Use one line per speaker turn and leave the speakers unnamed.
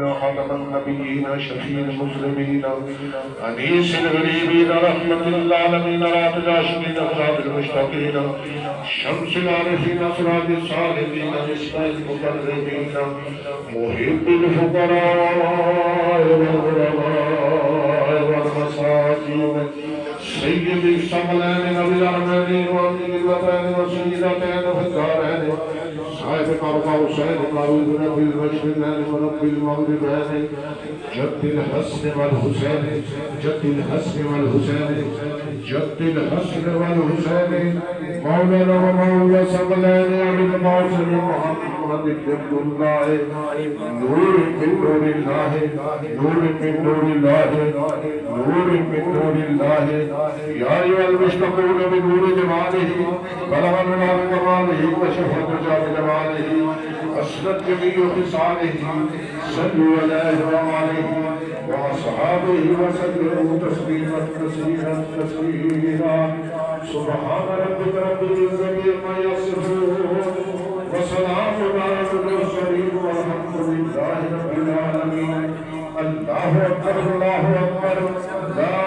خاتم النبيين شفيع المسلمين أنيس الغريبين رحمة للعالمين رات العاشقين أخلاق المشتاقين شمس العارفين أسراد الصالحين مصباح المقربين محب الفقراء والغرباء والمساكين سيد الثقلين نبي الأرمين وأمين الوطن وسيدتين في الدارين صاحب قرب وسيد قارود نبي المشرقين ونبي المغربين جد الحسن والحسين جد الحسن والحسين جد الحسن والحسين مولانا ومولى ثقلين أبي الموصل محمد بن عبد الله نور من نور الله نور من نور الله نور من نور الله يا أيها المشتاقون بنور جماله بلغ لنا بكماله وشفت جاب جماله أسلت جميع خصاله صلوا عليه وعليه وأصحابه وسلموا تسليما كثيرا كثيرا سبحان ربك رب العزة عما يصفون وسلام على المرسلين والحمد لله رب العالمين الله أكبر الله أكبر لا